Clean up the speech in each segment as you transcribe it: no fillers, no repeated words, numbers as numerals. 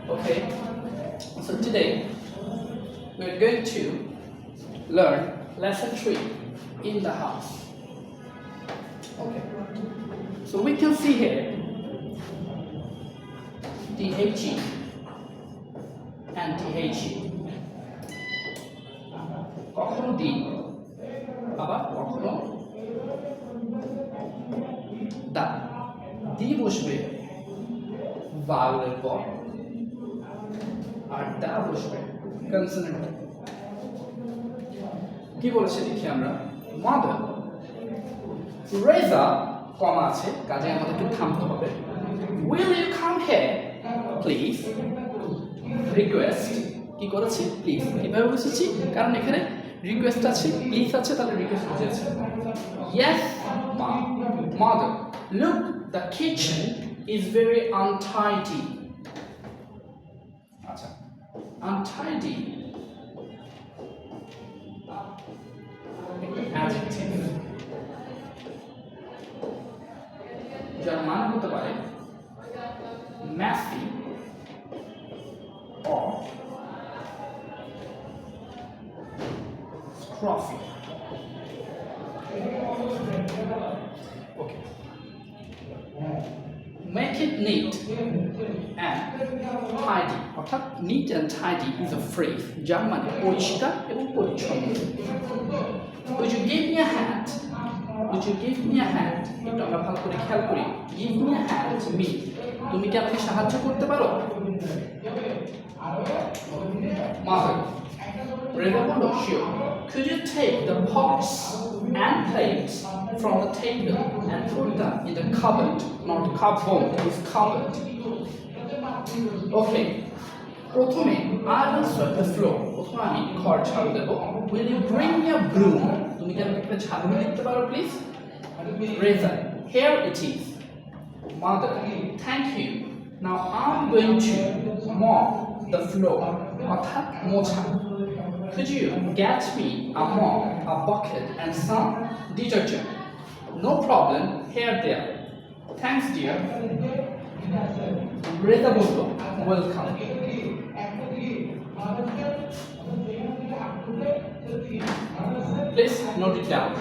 Okay, so today we're going to learn lesson 3 in the house. Okay, so we can see here THE and THE. কখনো দি আবার কখনো দা। দি বসবে ভাওয়েলের পর আর দা বসবে consonant. কি বলেছে দেখি আমরা, মাদার রেজা কমা আছে, কাজে আমাদেরকে থামতে হবে। Will you come here please. Request কি করেছি, প্লিজ। কিভাবে বুঝেছি, কারণ এখানে রিকোয়েস্ট আছে, প্লিজ আছে, তাহলে রিকোয়েস্ট বুঝেছে। ইয়েস মা। Mother look the kitchen is very untidy. আচ্ছা, আনটাইডি অ্যাডজেক্টিভ যার মানে হতে পারে messy or scruffy. Okay. Make it neat and tidy. অর্থাৎ neat and tidy is a phrase যার মানে পরিষ্কার এবং পরিচ্ছন্ন। Would you give me a hand? Would you give me a hand? একটু আমরা ভালো করে খেয়াল করি। Give me a hand me, তুমি কি আমাকে সাহায্য করতে পারো? Mother রেজা বলল, sure. Could you take the pots and plates from the table and put them in the cupboard? Not cupboard, it's cupboard. Okay. প্রথমে I will sweep the floor. প্রথমে আমি ঘর ঝাড়ু দেব। Will you bring me a broom? তুমি কি আমাকে একটা ঝাড়ু দিতে পারো please? Reza, here it is. Mother, thank you. Now I'm going to mop the floor. অর্থাৎ মোছা। Could you get me a mop, a bucket and some detergent? No problem, here there. Thanks dear. Reza বলল, welcome. Please note it down.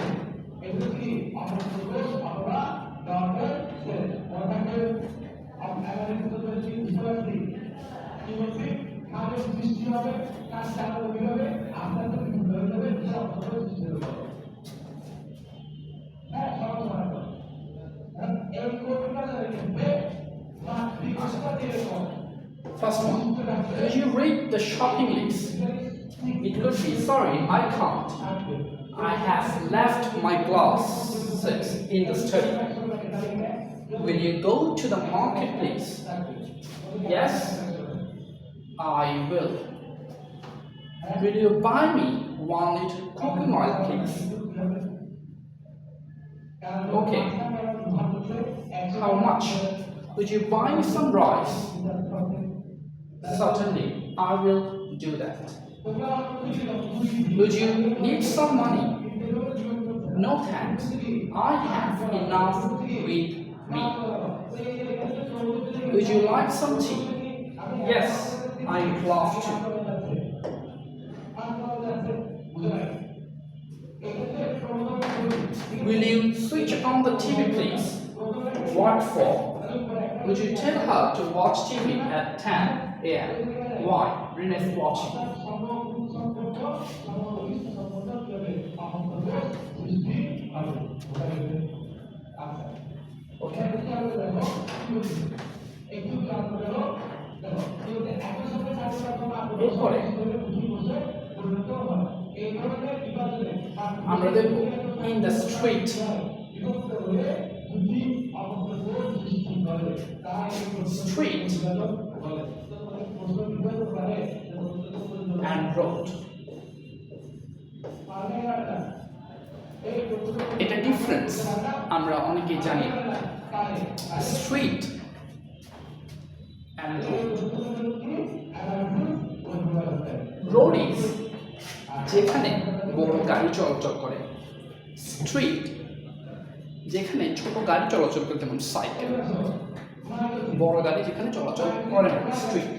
First one, could you read the shopping list? It could be, sorry, I can't. I have left my glasses in the study. Will you go to the market, please? Yes, I will. Will you buy me 1 liter cooking oil, please? Okay. How much? Would you buy me some rice? Certainly, I will do that. Would you need some money? No thanks, I have enough with me. Would you like some tea? Yes, I'd love to. Will you switch on the TV please? What for? Would you tell her to watch TV at 10 a.m.? Why? Renee's watching. Okay. এরপরে আমরা দেখব in the street. Street and road. এটা difference আমরা অনেকে জানি না। Street and road. Road is যেখানে বড় গাড়ি চলাচল করে, স্ট্রিট যেখানে ছোট গাড়ি চলাচল করে, যেমন সাইকেল। বড় গাড়ি যেখানে চলাচল করে না, স্ট্রিট।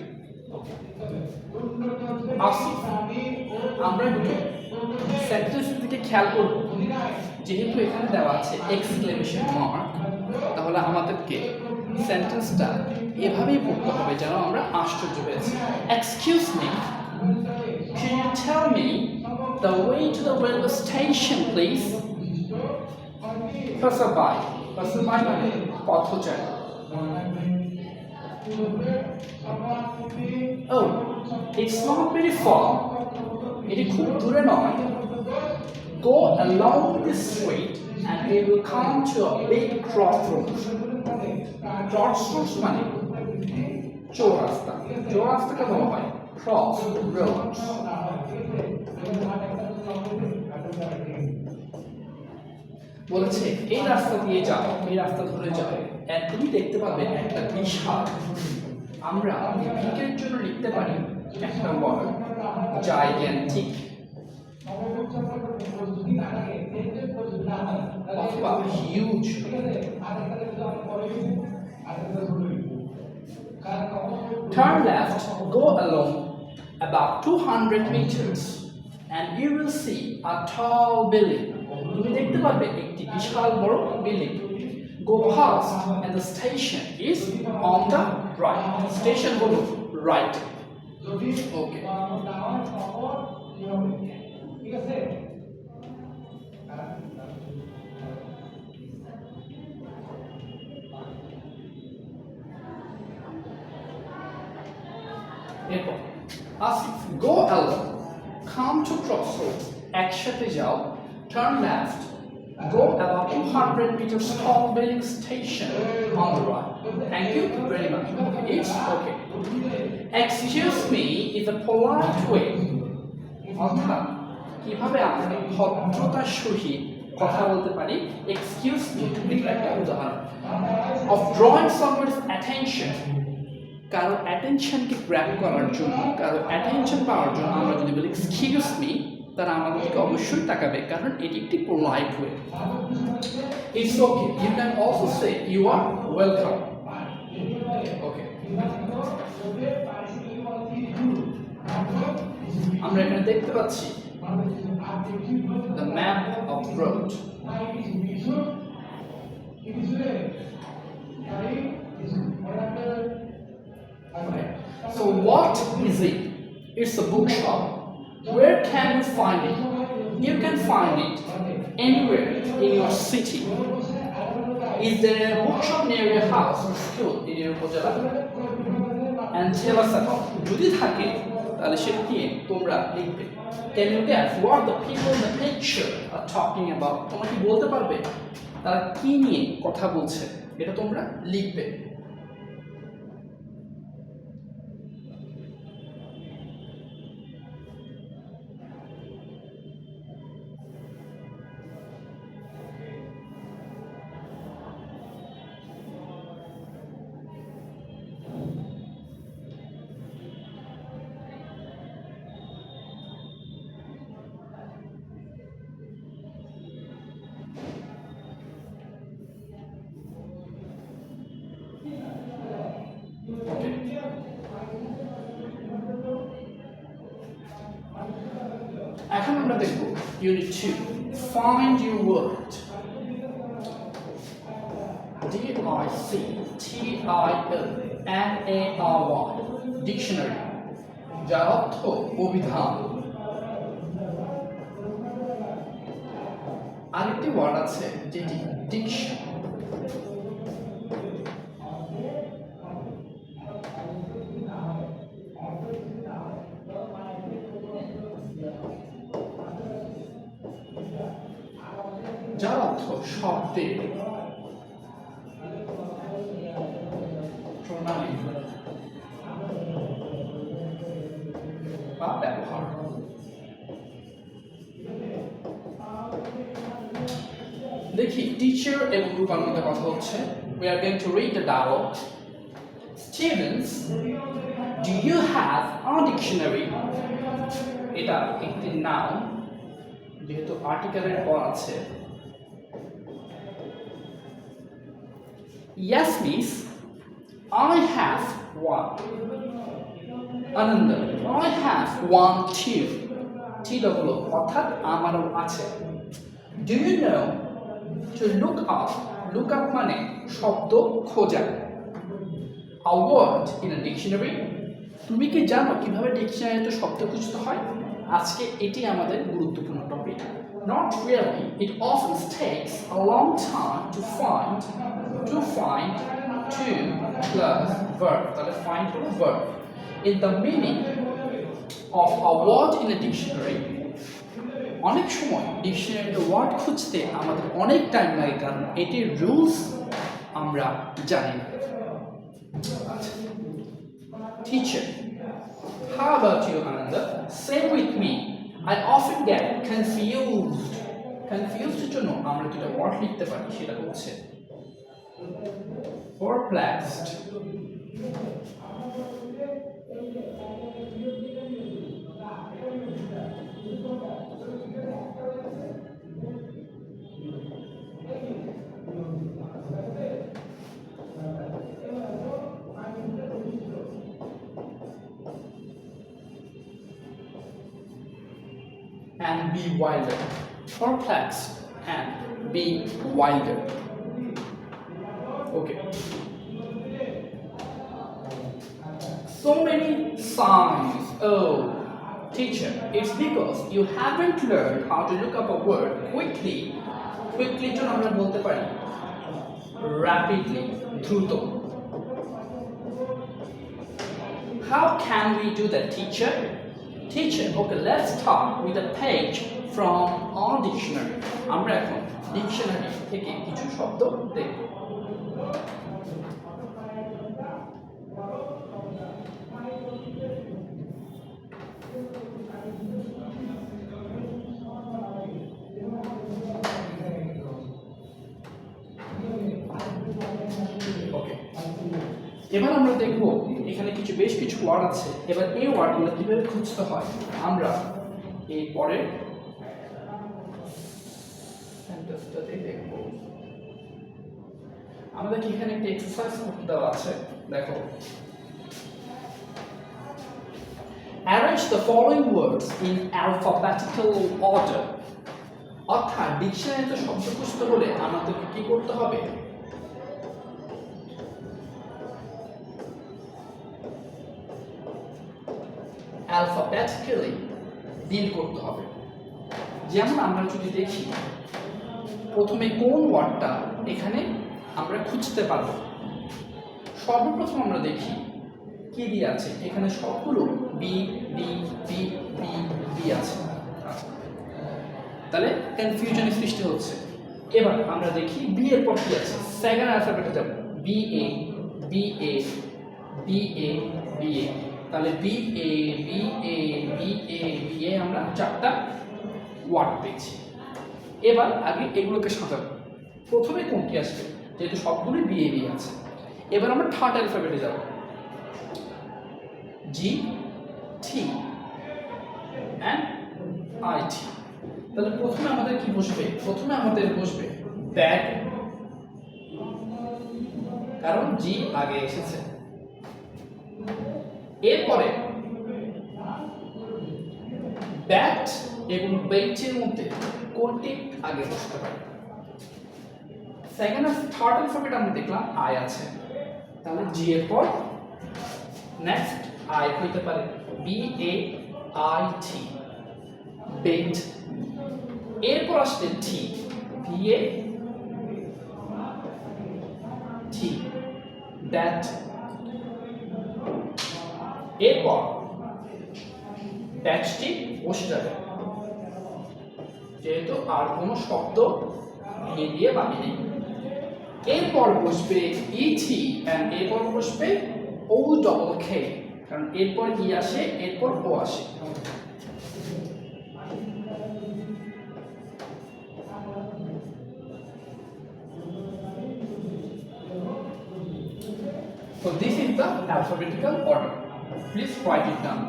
আসিফ আমরা একটু সেন্টেন্সের দিকে খেয়াল করব যেহেতু এখানে দেওয়া আছে এক্সক্লেমেশন মার্ক তাহলে আমাদেরকে সেন্টেন্সটা এভাবেই পড়তে হবে যেন আমরা আশ্চর্য হয়েছি excuse me can you tell me the way to the railway station please passerby মানে পথচারী oh it's not very far এটি খুব দূরে নয় go along this street and we will come to a big crossroads মানে চৌরাস্তাকে বলা হয় cross roads বলেছে এই রাস্তা দিয়ে যাও এই রাস্তা ধরে যাও আর তুমি দেখতে পাবে একটা বিশাল আমরা বিকের জন্য লিখতে পারি একটা ওয়ার্ড জাইগ্যান্টিক অথবা huge turn left go along about 200 meters and you will see a tall building তুমি দেখতে পাবে একটি বিশাল বড় building go past and the station is on the right station হলো right okay ঠিক আছে এরপর Asif go along come to crossroads একসাথে যাও turn left go about 200 meters tall building station on the right thank you very much okay it's okay excuse me is a polite way অর্থাৎ কিভাবে আমরা ভদ্রতার সহিত কথা বলতে পারি excuse me এটা একটা উদাহরণ of drawing someone's attention কারো অ্যাটেনশনকে গ্র্যাব করার জন্য কারো অ্যাটেনশন পাওয়ার জন্য আমরা যদি বলি এক্সকিউজ মি তারা আমাদেরকে অবশ্যই তাকাবে কারণ এটি একটি polite way it's okay you can also say you are welcome okay আমরা এখানে দেখতে পাচ্ছি the map of road Okay. So what is it? It's a bookshop. Where can you find it? You can find it anywhere in your city. Is there a bookshop near your house or school in your উপজেলা? And tell us about it. যদি থাকে তাহলে সেটা কি তোমরা লিখবে Can you guess what the people in the picture are talking about? তোমরা কি বলতে পারবে তারা কি নিয়ে কথা বলছে এটা তোমরা লিখবে এখন আমরা দেখব unit 2 find your word DICTIONARY dictionary যার অর্থ অভিধান আরেকটি ওয়ার্ড আছে যেটি ডিকশন যার অর্থ শব্দের প্রণালী বা ব্যবহার দেখি টিচার এবং গ্রুপের মধ্যে কথা হচ্ছে we are going to read the dialogue students do you have a dictionary এটা একটি নাউন যেহেতু আর্টিকেলের পর আছে Yes, miss. I have one. Ananda, I have one too. T-double-O, অর্থাৎ আমারও আছে। Do you know to look up? Look up মানে শব্দ খোঁজা। A word in a dictionary. তুমি কি জানো কিভাবে ডিকশনারিতে শব্দ খুঁজতে হয়? আজকে এটি আমাদের গুরুত্বপূর্ণ topic. Not really. It often takes a long time to find to plus verb. তাহলে find হলো verb. In the meaning of a word in a dictionary. অনেক সময় ডিকশনারিতে ওয়ার্ড খুঁজতে আমাদের অনেক টাইম লাগে কারণ এটির রুলস আমরা জানি না। Teacher, how about you, Ananda? Say with me. I often get confused. Confused এর জন্য আমরা দুটো ওয়ার্ড লিখতে পারি, সেটা হচ্ছে perplexed, and bewildered. Perplexed and bewildered. Okay. So many signs. Oh, teacher, it's because you haven't learned how to look up a word quickly. Quickly to আমরা বলতে পারি rapidly, দ্রুত. How can we do that, teacher? Teacher, okay, let's start with a page from our dictionary. আমরা এখন dictionary থেকে কিছু শব্দ দেখব। এবার আমরা দেখব এখানে বেশ কিছু ওয়ার্ড আছে। এবার এই ওয়ার্ডগুলো কিভাবে খুঁজতে হয় আমরা এই পরের সেন্টেন্সটাতে দেখব। আমাদের এখানে একটা এক্সারসাইজ করতে দেওয়া আছে, দেখো। Arrange the following words in alphabetical order. অর্থাৎ ডিকশনারিতে শব্দ খুঁজতে হলে আমাদেরকে কি করতে হবে? alphabetically ডিল করতে হবে। যেমন আমরা যদি দেখি প্রথমে কোন ওয়ার্ডটা এখানে আমরা খুঁজতে পারবো, সর্বপ্রথম আমরা দেখি কি দিয়ে আছে, এখানে সবগুলো B B B B B আছে, তাহলে কনফিউশনের সৃষ্টি হচ্ছে। এবার আমরা দেখি বি এর পর কি আছে, সেকেন্ড অ্যালফাবেটে যাব, B A B A B A B A, তাহলে B A B A B A B A আমরা চারটা ওয়ার্ড পেয়েছি। এবার আগে এগুলোকে সাজাবো। প্রথমে কোনটি আসবে, যেহেতু সবগুলোই বি এ বি আছে। এবার আমরা থার্ড অ্যালফাবেটে যাব, জি টি অ্যান্ড আই টি। তাহলে প্রথমে আমাদের কি বসবে, প্রথমে আমাদের বসবে ব্যাগ, কারণ জি আগে এসেছে। এরপরে ব্যাট এবং বেঞ্চের মধ্যে কোনটি আগে বসতে পারে? সেকেন্ড থার্ড অ্যালফাবেট আমরা দেখলাম আই আছে, তাহলে জি এর পর নেক্সট আই হইতে পারে B A I T, bench. এরপর আসবে টি, বি এ টি, ব্যাট। এরপর ব্যাচটি বসে যাবে, যেহেতু আর কোনো শব্দ দিয়ে বাকি নেই। এরপর বসবে ইটি এন্ড এরপর বসবে ও ডবল কে, কারণ এরপর ই আসে, এরপর ও আসে। So this is the alphabetical order. Please write it down.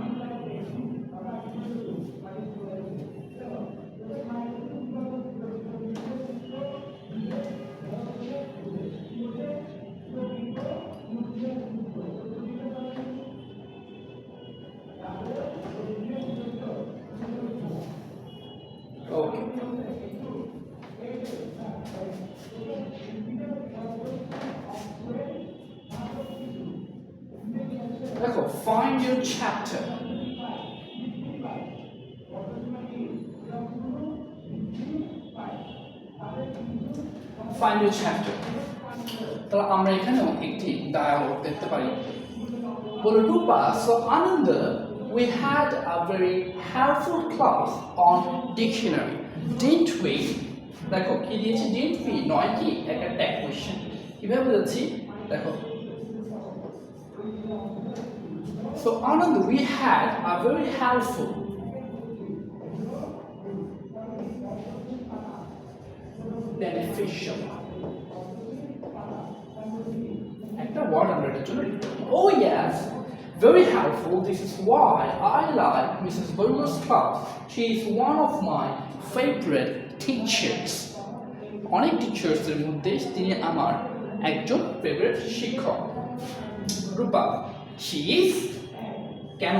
দেখো find your chapter. Find your chapter. তাহলে আমরা এখানেও একটি ডায়ালগ দেখতে পারি। বলে রূপা, so Ananda, we had a very helpful class on dictionary, didn't we? দেখো কি দিয়েছি, didn't we নয় কি একটা ট্যাগ কোশ্চেন। কিভাবে বলছি দেখো, so Ananda, we had a very helpful beneficial একটা ওয়ার্ড আমরা এটার জন্য লিখতে পারি। Oh yes, very helpful. This is why I like Mrs. Burger's class. She is one of my favorite teachers. অনেক টিচার্সের মধ্যে তিনি আমার একজন ফেভারিট শিক্ষক। রূপা, she is, কেন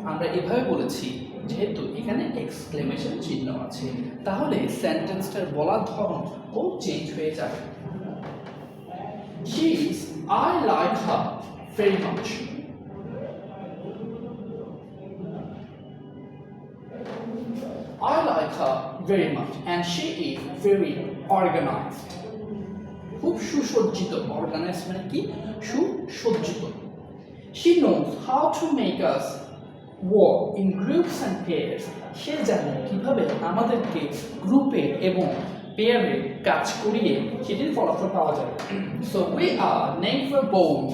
আমরা এভাবে বলেছি যেহেতু এখানে এক্সক্লেমেশন চিহ্ন আছে, তাহলে সেন্টেন্সটার বলার ধরন ও চেঞ্জ হয়ে যাবে। She is, I like her very much. I like her very much and she is very organized. খুব সুসজ্জিত, organized মানে কি সুসজ্জিত। She knows how to make us work in groups and pairs. সে জানে কিভাবে আমাদেরকে গ্রুপে এবং পেয়ারে কাজ করিয়ে সেটির ফলাফল পাওয়া যায়। So we are never bored.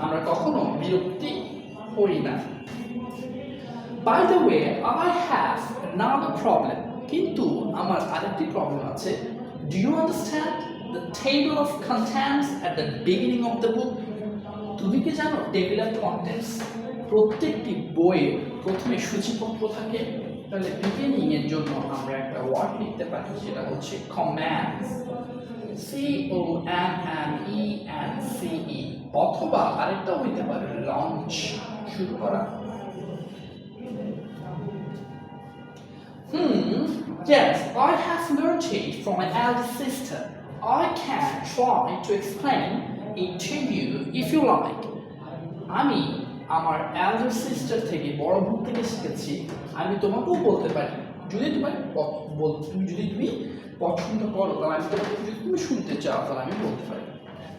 আমরা কখনো বিরক্তি হই না। By the way, I have another problem. কিন্তু আমার আরেকটি প্রবলেম আছে। Do you understand the table of contents at the beginning of the book? তুমি কি জানো টেবিল অফ কন্টেন্টস প্রত্যেকটি বইয়ের প্রথমে সূচিপত্র থাকে। তাহলে বিগিনিং এর জন্য আমরা একটা ওয়ার্ড লিখতে পারি, সেটা হচ্ছে কম্যান্ডস, COMMENCE, অথবা আরেকটা হইতে পারে লঞ্চ, শুরু করা। Yes, I have learned it from my elder sister. I can try to explain it to you if you like. আমি আমার elder sister থেকে বড় বোন থেকে শিখেছি, আমি তোমাকেও বলতে পারি যদি তুমি পছন্দ করো, তাহলে আমি তোমাকে যদি তুমি শুনতে চাও তাহলে আমি বলতে পারি।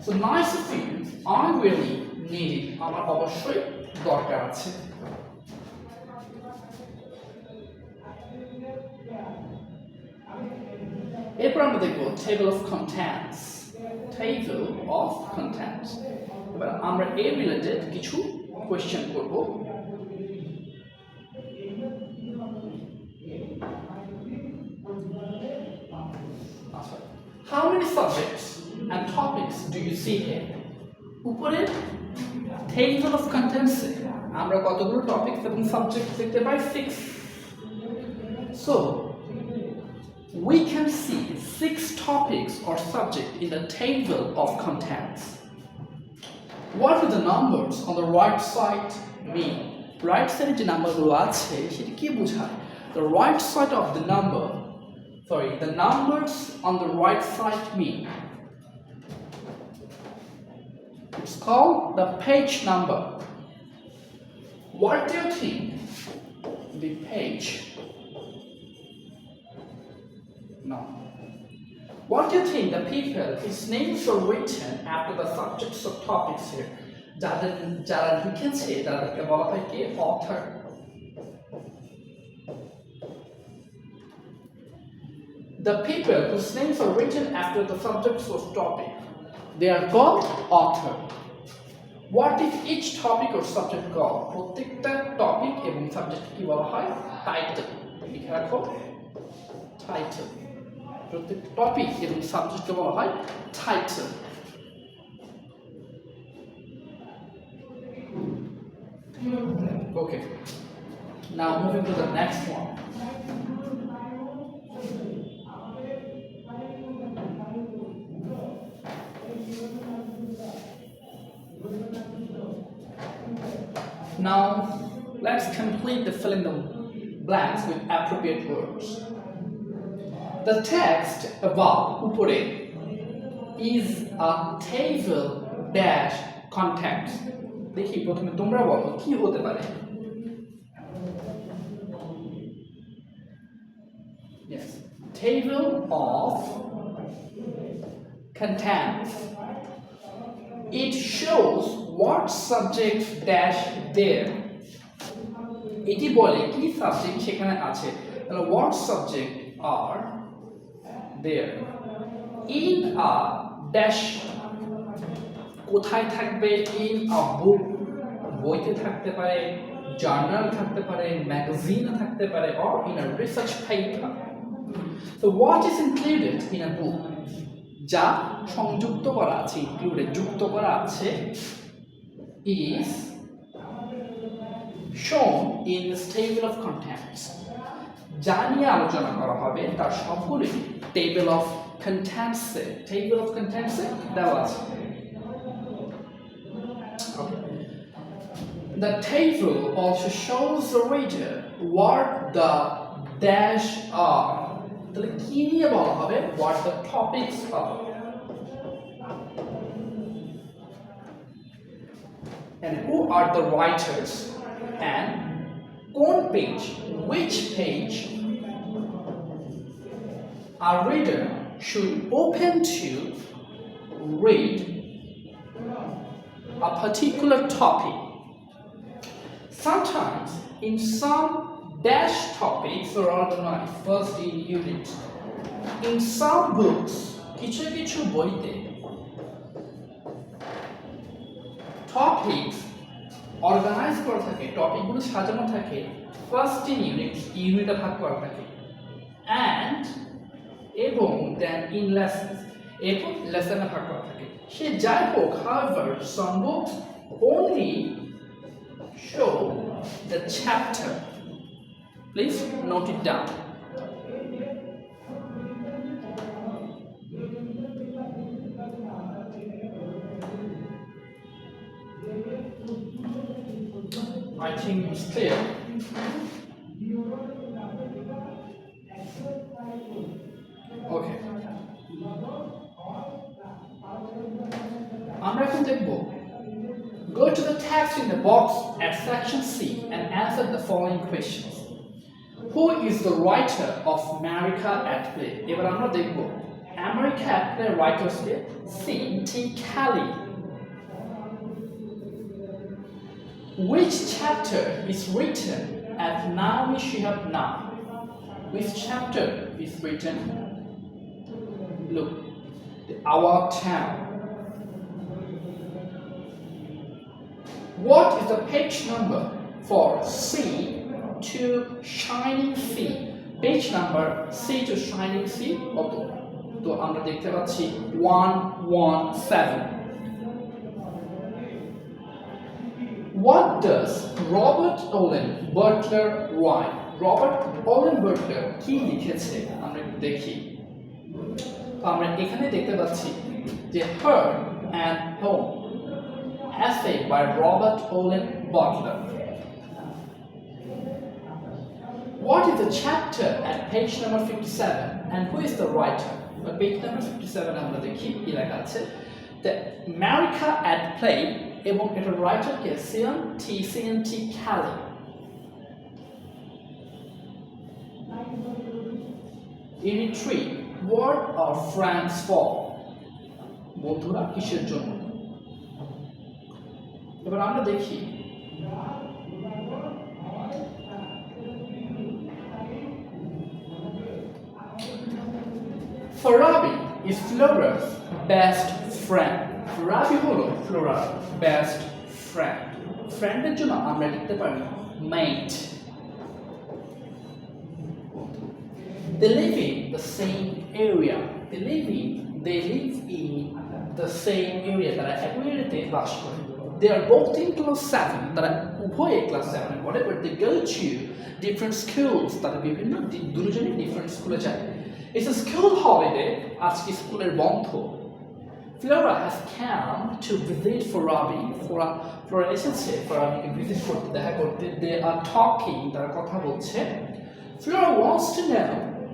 So nice of you, I really need it. আমার অবশ্যই দরকার আছে। এরপর আমরা দেখবো table of contents. Table of contents, এবার আমরা এর রিলেটেড কিছু কোয়েশ্চেন করব। How many subjects and topics do you see here? উপরে টেবল অফ কন্টেন্টস আমরা কতগুলো টপিকস এবং সাবজেক্ট দেখতে পাই? 6. So we can see 6 topics or subjects in the table of contents. What do the numbers on the right side mean? Right side যে নাম্বারগুলো আছে সেটা কি বোঝায়? The right side of the number, the numbers on the right side mean, it's called the page number. What do you think the page? No. What do you think the people whose names are written after the subjects or topics here? যারা লিখেছে তাদেরকে বলা হয় কি? Author. The people whose names are written after the subjects or topic, they are called author. What is each topic or subject called? প্রত্যেকটা topic এবং subject কি বলা হয়? টাইটেল। লিখে রাখো, টাইটেল। প্রত্যেক টপিক এবং সাবজেক্টকে বলা হয় title. Okay, now moving to the next one. Now let's complete the fill in the blanks with appropriate words. The text above upore is a table dash context. দেখি প্রথমে তোমরা বলো কি হতে পারে। Yes, table of contents. It shows what subject dash there. এটি বলে কি সাবজেক্ট সেখানে আছে। তাহলে what subject are there in a dash, কোথায় থাকবে? in a book, বইতে থাকতে পারে, জার্নাল থাকতে পারে, ম্যাগাজিন থাকতে পারে, or in a research paper. So what is included in a book? যা সংযুক্ত করা আছে, included যুক্ত করা আছে, is shown in this table of contents. যা নিয়ে আলোচনা করা হবে তার সবগুলি table of contents দেওয়া আছে। The table also shows the reader what the dash are. তাহলে কি নিয়ে বলা হবে? What the topics are. And who are the writers? And কোন page, which page a reader should open to read a particular topic. Sometimes in some dash topics are organized first in units. In some books, কিছু বইতে topics organize করা থাকে, টপিকগুলো সাজানো থাকে first in ইউনিটে ভাগ করা থাকে, and এবং দেন ইন লেসন্স, এবং লেসনে ভাগ করা থাকে। সে যাই হোক, however, some books only show the chapter. Please note it down. I think it's clear. Okay. আমরা এখন দেখব, go to the text in the box at section C and answer the following questions. Who is the writer of America at Play? এবার আমরা দেখব America at Play writers K C.T. Kelly. Which chapter is written at Naomi Shihab now? Which chapter is written? Look, Our Town. What is the page number for C to Shining Sea? Page number C to Shining Sea কত? তো আমরা দেখতে পাচ্ছি 117. What does Robert Olen Butler write? Robert Olen Butler কি লিখেছে আমরা একটু দেখি। আমরা এখানে দেখতে পাচ্ছি যে Her and Home, essay by Robert Olen Butler. What is the chapter at page number 57 and who is the writer? Page number 57 আমরা দেখি কি লেখা আছে, The America at Play, এবং এটার writer K C.T. Kelly. Unit 3, what are friends for? বন্ধুরা কিসের জন্য? এবার আমরা দেখি Farabi is Flora's best friend. Farabi হলো Flora's best friend. ফ্রেন্ডের জন্য আমরা লিখতে পারি mate. They live in the same area. They live in the same area. তারা একই এরিয়াতে বাস করে। They are both in class 7. তারা উভয়ে class 7 পড়ে, but they go to different schools. তারা বিভিন্ন দুজনেই different স্কুলে যায়। It's a school holiday. আজকে স্কুলের বন্ধ। Flora has come to visit Farabi. Flora এসেছে Farabiকে visit করতে, দেখা করতে। They are talking. তারা কথা বলছে। Flora wants to know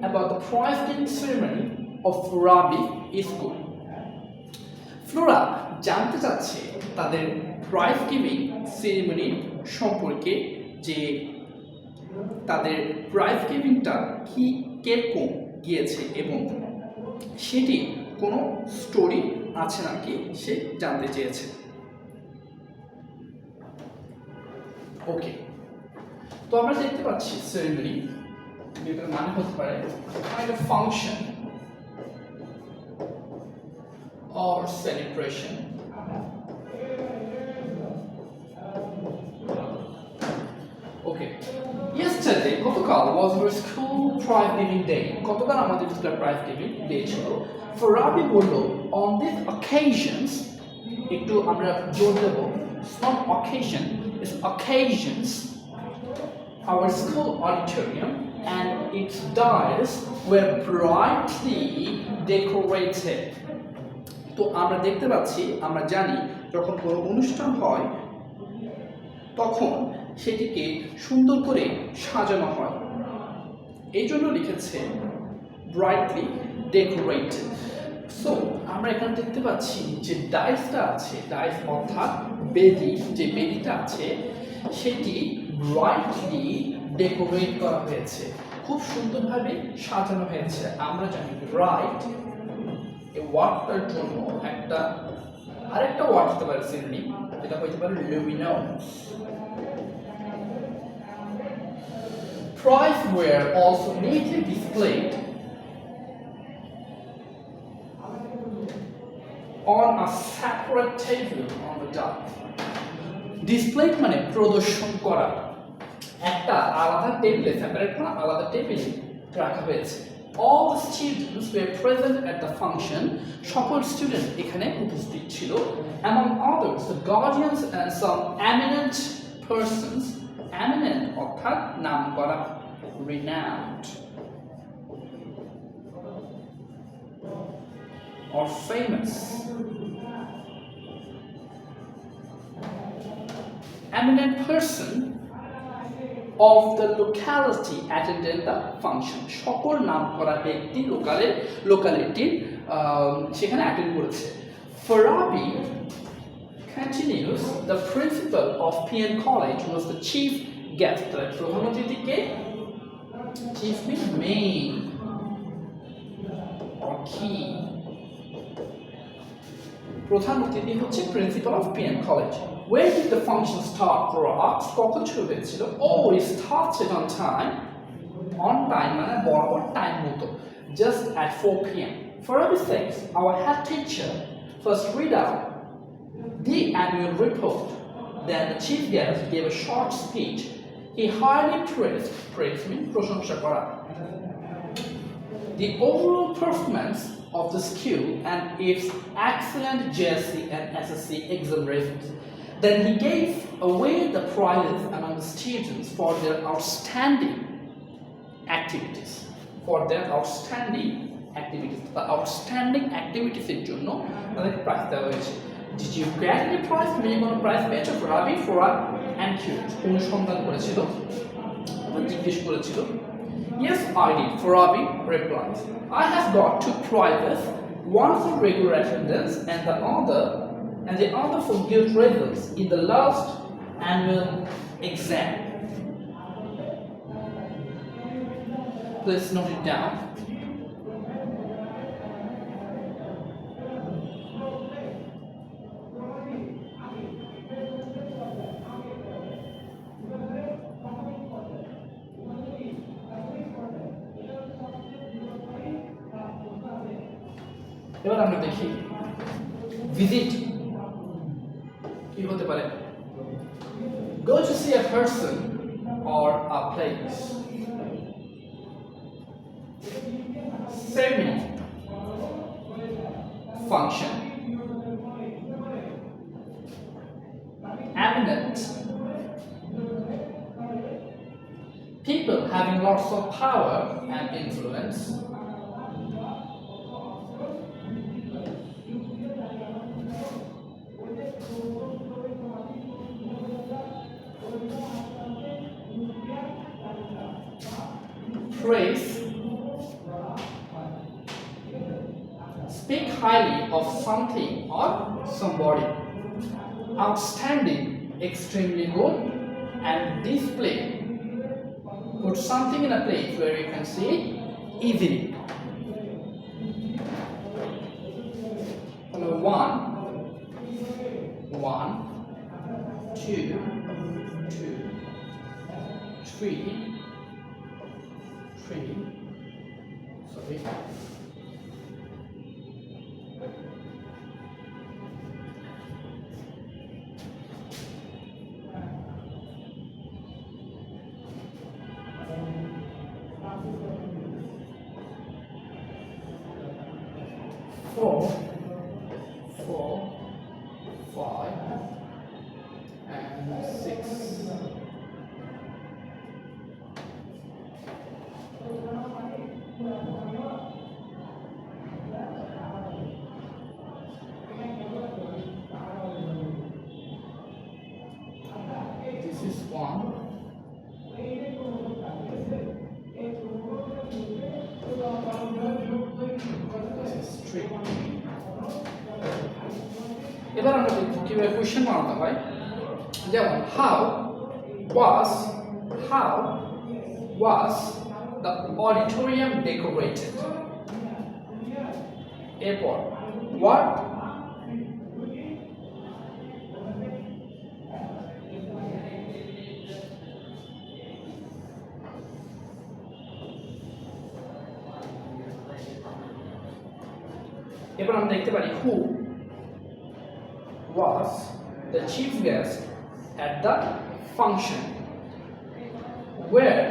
about the prize giving ceremony of Farabi school. Flora জানতে চাচ্ছে তাদের প্রাইজ গিভিং সেরিমনি সম্পর্কে, যে তাদের প্রাইজ গিভিংটা কি কিরকম গিয়েছে এবং সেটি কোনো স্টোরি আছে নাকি সে জানতে চেয়েছে। ওকে, তো আমরা দেখতে পাচ্ছি সেরিমনি, যেটার মানে হতে পারে kind of function or celebration. Okay, yesterday গতকাল was our school prize giving day. গতকাল আমাদের স্কুলের প্রাইজ গিভিং ডে ছিল। ফরাবি বলল on these occasions, একটু আমরা জোর দেব, it's not occasion, it's occasions, our school auditorium and its dais were brightly decorated. তো আমরা দেখতে পাচ্ছি, আমরা জানি যখন কোনো অনুষ্ঠান হয় তখন সেটিকে সুন্দর করে সাজানো হয়, এই জন্য লিখেছে ব্রাইটলি ডেকোরেটেড। সো আমরা এখানে দেখতে পাচ্ছি যে ডাইসটা আছে, ডাইস অর্থাৎ বেদি, যে বেদিটা আছে সেটি ব্রাইটলি ডেকোরেট করা হয়েছে, খুব সুন্দরভাবে সাজানো হয়েছে। আমরা জানি ব্রাইট এই ওয়ার্ডটার জন্য আরেকটা ওয়ার্ড হতে পারে সিনোনিম, যেটা হতে পারে Luminous. Prizes were also neatly displayed on a separate table on the dais. Displayed মানে প্রদর্শন করা, একটা আলাদা টেবিলে, সেপারেট না, আলাদা টেবিলে রাখা হয়েছে। All the students were present at the function. সকল স্টুডেন্ট এখানে উপস্থিত ছিল। Among others, the guardians and some eminent persons. Eminent অর্থাৎ নামকরা, renowned or famous. Eminent person of the locality attended the function. সকল নামকরা ব্যক্তি লোকালিটির সেখানে অ্যাটেন্ড করেছে। Farabi continues, the principal of PN College was the chief guest. প্রধান অতিথিকে, chief means main or key, প্রধান অতিথি হচ্ছে principal of PN college. Where did the function start for us? কখন শুরু হয়েছিল? Oh, it started on time. On time মানে বরাবর টাইম মতো, just at 4 p.m. Farabi says, our head teacher first read out the annual report. Then the chief guest gave a short speech. He highly praised means প্রশংসা করা, the overall performance of the school and its excellent JSC and SSC exam results. Then he gave away the prizes among the students for their outstanding activities. The outstanding activities এর জন্য তাদেরকে prize দেওয়া হয়েছে। Did you get any prize? তুমি কোনো prize পেয়েছো? Farabi and curious, অনুসন্ধান করেছিল, জিজ্ঞেস করেছিল। Yes, I did. Farabi replies, I have got 2 prizes, one for regular attendance and the other for good results in the last annual exam. Please note it down. এবার আমরা দেখি visit কি হতে পারে। Go to see a person or a place. Ceremony, function, eminent, people having lots of power and influence, praise, speak highly of something or somebody. outstanding, extremely good, and display. Put something in a place where you can see it easily. One, 2, 3, sorry. Four, 5, and 6. This is 1. This is 3. এবার আমরা দেখব কিভাবে question বানাতে হয়। যেমন how was the auditorium decorated? এরপর what এরপর আমরা দেখতে পারি who was the chief guest at the function? Where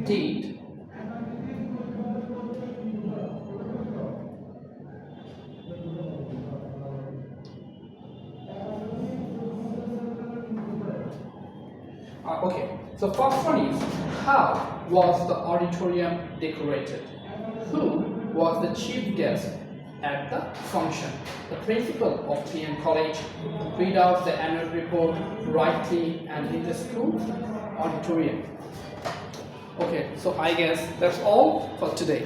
did okay, so first one is how was the auditorium decorated? Who was the chief guest at the function? The principal of TN College read out the annual report rightly and in the school auditorium. Okay, so I guess that's all for today.